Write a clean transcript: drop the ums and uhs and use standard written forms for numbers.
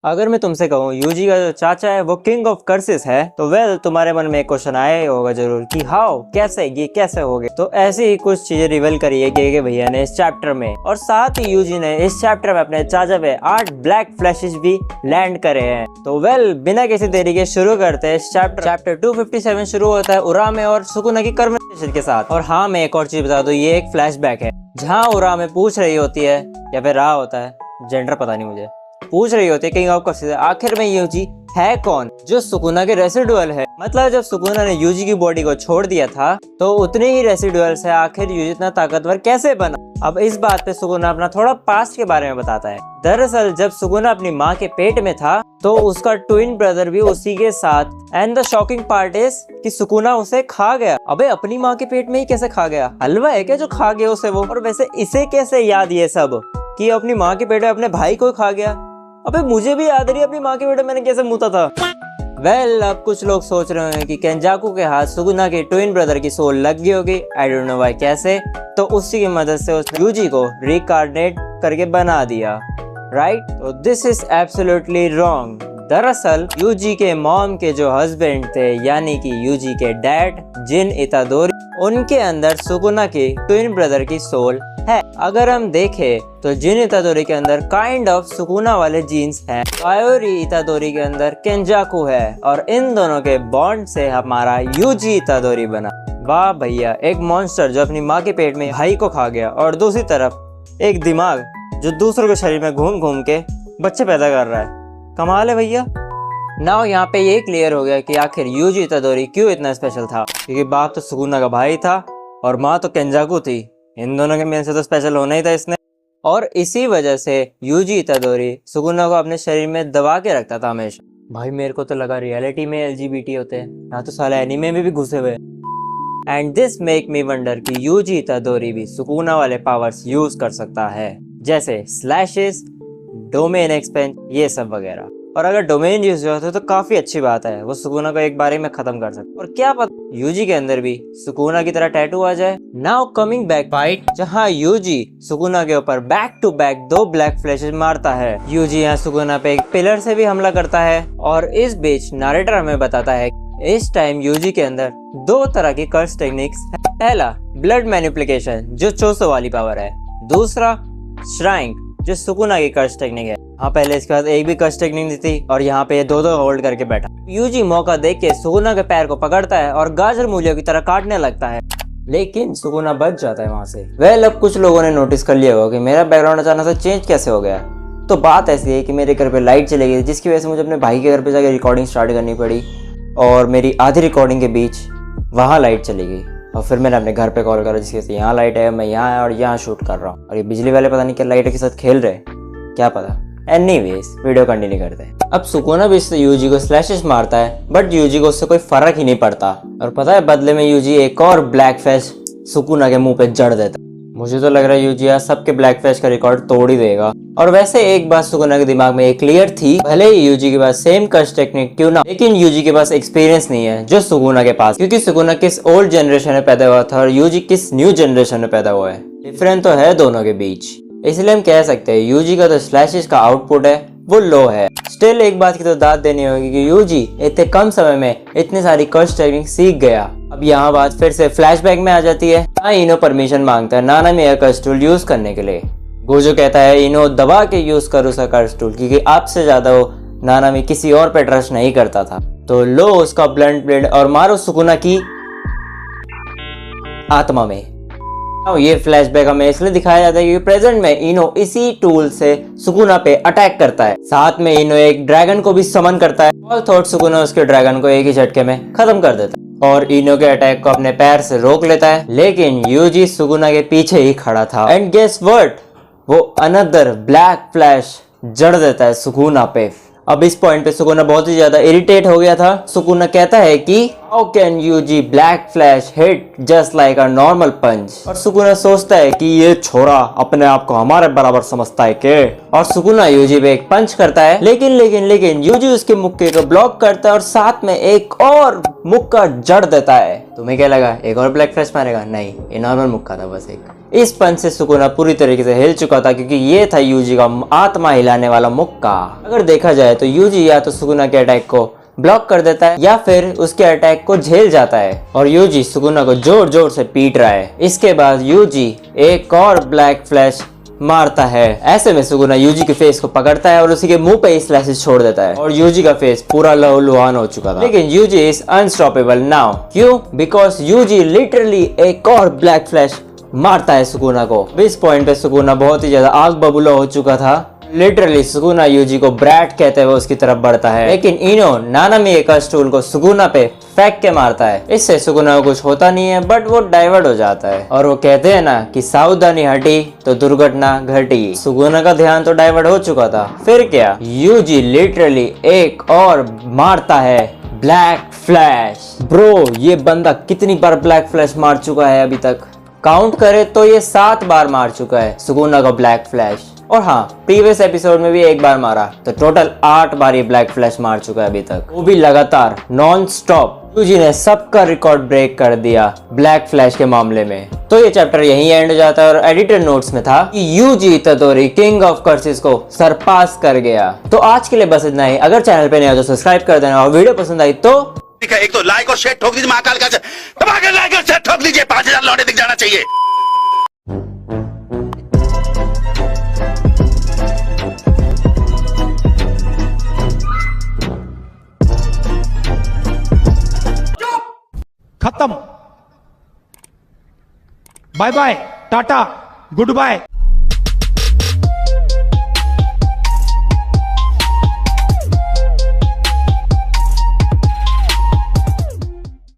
अगर मैं तुमसे कहूँ यूजी का जो चाचा है वो किंग ऑफ कर्सेस है, तो वेल तुम्हारे मन में एक क्वेश्चन आया ही होगा जरूर कि हाउ, कैसे, ये कैसे हो गए। तो ऐसी ही कुछ चीजें रिवील करी है के भैया ने इस चैप्टर में, और साथ ही यूजी ने इस चैप्टर में अपने चाचा पे 8 ब्लैक फ्लैशेस भी लैंड करे हैं। तो वेल बिना किसी देरी के शुरू करते हैं इस चैप्टर 257 शुरू होता है उरामे और सुकुना की कन्वर्सेशन के साथ। और हाँ, मैं एक और चीज बता दूं, ये एक फ्लैशबैक है जहाँ उरामे पूछ रही होती है या फिर रहा होता है, जेंडर पता नहीं मुझे, पूछ रही होती है किंग ऑफ कर्सेस आखिर में यूजी है कौन जो सुकुना के रेसिडुअल है। मतलब जब सुकुना ने यूजी की बॉडी को छोड़ दिया था तो उतने ही रेसिडुअल से आखिर यूजी इतना ताकतवर कैसे बना। अब इस बात पे सुकुना अपना थोड़ा पास्ट के बारे में बताता है। दरअसल जब सुकुना अपनी माँ के पेट में था तो उसका ट्विन ब्रदर भी उसी के साथ। And the shocking part is कि सुकुना उसे खा गया। अबे अपनी माँ के पेट में ही कैसे खा गया? हलवा है क्या जो खा गया उसे वो? और वैसे इसे कैसे याद ये सब कि अपनी माँ के पेट में अपने भाई को खा गया? अबे मुझे भी याद रही अपनी माँ के पेट में मैंने कैसे मुता था। वेल अब कुछ लोग सोच रहे हैं कि केंजाकू के हाथ सुकुना के ट्विन ब्रदर की सोल लग गई होगी, आई डोंट नो व्हाई कैसे। तो उसी की मदद से उस यूजी को रिकार्डिनेट करके बना दिया, राइट? तो दिस इज एब्सोल्युटली रॉन्ग। दरअसल यूजी के मॉम के जो हस्बैंड थे यानी कि यूजी के डैड जिन इतादोरी, उनके अंदर सुकुना के ट्विन ब्रदर की सोल है। अगर हम देखें तो जिन इतादोरी के अंदर काइंड ऑफ सुकुना वाले जीन्स हैं, कायोरी इतादोरी के अंदर केंजाकू है, और इन दोनों के बॉन्ड से हमारा यूजी इतादोरी बना। वाह भैया, एक मॉन्स्टर जो अपनी माँ के पेट में भाई को खा गया, और दूसरी तरफ एक दिमाग जो दूसरों के शरीर में घूम घूम के बच्चे पैदा कर रहा है। कमाल है भैया। नाउ यहाँ पे ये क्लियर हो गया कि आखिर यूजी इतादोरी क्यों इतना स्पेशल था, क्योंकि बाप तो सुकुना का भाई था और माँ तो केंजाकू थी। इन दोनों के मेल से तो स्पेशल होना ही था इसने, और इसी वजह से यूजी इतादोरी सुकुना को अपने शरीर में दबा के रखता था हमेशा। भाई मेरे को तो लगा रियलिटी में एलजीबीटी होते हैं, यहाँ तो साले एनीमे में भी घुसे हुए। And this make me wonder कि यूजी इतादोरी भी सुकुना वाले पावर्स यूज कर सकता है, जैसे स्लैशेस, डोमेन एक्सपेंड, ये सब वगैरह। और अगर डोमेन यूज होता तो काफी अच्छी बात है, वो सुकुना को एक बारे में खत्म कर सकते। और क्या पता यूजी के अंदर भी सुकुना की तरह टैटू आ जाए। नाउ कमिंग बैक फाइट, जहाँ यूजी सुकुना के ऊपर back to back 2 black flashes मारता है। यूजी यहाँ सुकुना पे एक पिलर से भी हमला करता है, और इस बीच नारेटर हमें बताता है इस टाइम यूजी के अंदर 2 तरह की कर्स टेक्निक्स है। पहला ब्लड मैनिपुलेशन जो चोसो वाली पावर है, दूसरा श्राइंक जो सुकुना की कर्स टेक्निक है। हाँ, पहले इसके बाद एक भी कर्स टेक्निक नहीं थी, और यहाँ पे 2-2 होल्ड करके बैठा। यूजी मौका देख के सुकुना के पैर को पकड़ता है और गाजर मूलियों की तरह काटने लगता है, लेकिन सुकुना बच जाता है वहां से। वेल अब कुछ लोगों ने नोटिस कर लिया होगा कि मेरा बैकग्राउंड अचानक से चेंज कैसे हो गया। तो बात ऐसी है कि मेरे घर पे लाइट चली गई, जिसकी वजह से मुझे अपने भाई के घर पे जाकर रिकॉर्डिंग स्टार्ट करनी पड़ी, और मेरी आधी रिकॉर्डिंग के बीच वहाँ लाइट चली गई। और फिर मैंने अपने घर पे कॉल करा, जिसकी वजह से यहाँ लाइट है, मैं यहाँ और यहाँ शूट कर रहा हूँ, और ये बिजली वाले पता नहीं क्या लाइट के साथ खेल रहे, क्या पता। एनीवेज वीडियो कंटिन्यू करते हैं। अब सुकुना भी इससे यूजी को स्लैशेस मारता है, बट यूजी को उससे कोई फर्क ही नहीं पड़ता। और पता है बदले में यूजी एक और ब्लैक फैश सुकुना के मुंह पे जड़ देता है। मुझे तो लग रहा है यूजी आज सबके ब्लैक फैश का रिकॉर्ड तोड़ ही देगा। और वैसे एक बात सुकुना के दिमाग में एक क्लियर थी, भले ही यूजी के पास सेम कर्स टेक्निक क्यों ना, लेकिन यूजी के पास एक्सपीरियंस नहीं है जो सुकुना के पास, क्योंकि सुकुना किस ओल्ड जनरेशन में पैदा हुआ था और यूजी किस न्यू जनरेशन में पैदा हुआ है। डिफरेंस तो है दोनों के बीच, इसलिए हम कह सकते हैं यूजी का तो स्लैशेस का आउटपुट है वो लो है। स्टिल एक बात की तो दाद देनी होगी कि यूजी इतने कम समय में इतनी सारी कर्स टेक्निक सीख गया। अब यहाँ बात फिर से फ्लैशबैक में आ जाती है। इनो परमिशन मांगता है नानामी का कर्स टूल यूज करने के लिए। गोजो कहता है इनो दबा के यूज करो उसका कर्स टूल, क्योंकि आपसे ज्यादा वो नानामी किसी और पे ट्रस्ट नहीं करता था। तो लो उसका ब्लंट ब्लेड और मारो सुकुना की आत्मा में। ये फ्लैशबैक हमें इसलिए दिखाया जाता है क्योंकि प्रेजेंट में इनो इसी टूल से सुकुना पे अटैक करता है। साथ में इनो एक ड्रैगन को भी समन करता है। ऑल थॉट सुकुना उसके ड्रैगन को एक ही झटके में खत्म कर देता है और इनो के अटैक को अपने पैर से रोक लेता है। लेकिन यूजी सुकुना के पीछे ही खड़ा था, एंड गेस व्हाट, वो अनदर ब्लैक फ्लैश जड़ देता है सुकुना पे। अब इस पॉइंट पे सुकुना बहुत ही ज्यादा इरिटेट हो गया था। सुकुना कहता है कि How can Yuji Black Flash hit just like a normal punch? और सुकुना सोचता है कि ये छोरा अपने आप को हमारे बराबर समझता है के, और सुकुना यूजी पे एक पंच करता है, लेकिन यूजी उसके मुक्के को ब्लॉक करता है और साथ में एक और मुक्का जड़ देता है। तुम्हें क्या लगा एक और ब्लैक फ्लैश मारेगा? नहीं, ये नॉर्मल मुक्का था बस एक। इस पंच से सुकुना पूरी तरीके से हिल चुका था क्योंकि ये था यूजी का आत्मा हिलाने वाला मुक्का। अगर देखा जाए तो यूजी या तो सुकुना के अटैक को ब्लॉक कर देता है या फिर उसके अटैक को झेल जाता है, और यूजी सुकुना को जोर जोर से पीट रहा है। इसके बाद यूजी एक और ब्लैक फ्लैश मारता है। ऐसे में सुकुना यूजी के फेस को पकड़ता है और उसी के मुंह पे ही स्लैशेस छोड़ देता है, और यूजी का फेस पूरा लहूलुहान हो चुका था। लेकिन यूजी इज अनस्टॉपेबल नाउ। क्यों? बिकॉज यूजी लिटरली एक और ब्लैक फ्लैश मारता है सुकुना को। इस पॉइंट पे सुकुना बहुत ही ज्यादा आग बबूला हो चुका था। लिटरली सुकुना यूजी को ब्रैट कहते हुए उसकी तरफ बढ़ता है, लेकिन इनो नानामी का स्टूल को सुकुना पे फेंक के मारता है। इससे सुकुना को कुछ होता नहीं है, बट वो डाइवर्ट हो जाता है। और वो कहते हैं ना कि सावधानी हटी तो दुर्घटना घटी। सुकुना का ध्यान तो डाइवर्ट हो चुका था। फिर क्या, यूजी लिटरली एक और मारता है ब्लैक फ्लैश। ब्रो, ये बंदा कितनी बार ब्लैक फ्लैश मार चुका है अभी तक? काउंट करे तो ये 7 बार मार चुका है सुकुना का ब्लैक फ्लैश। और हाँ, प्रीवियस एपिसोड में भी एक बार मारा, तो टोटल 8 बार ये ब्लैक फ्लैश मार चुका है अभी तक, वो भी लगातार नॉन स्टॉप। यूजी ने सबका रिकॉर्ड ब्रेक कर दिया ब्लैक फ्लैश के मामले में। तो ये चैप्टर यहीं एंड हो जाता है, और एडिटर नोट्स में था कि यूजी इतादोरी किंग ऑफ कर्सेस को सरपास कर गया। तो आज के लिए बस इतना ही। अगर चैनल पे नहीं हो तो सब्सक्राइब कर देना, और वीडियो पसंद आई तो एक तो लाइक और शेयर ठोक दीजिए, महाकाल का लाइक और शेयर ठोक दीजिए, 5000 लौटे दिख जाना चाहिए। खत्म। Bye bye, tata, good bye.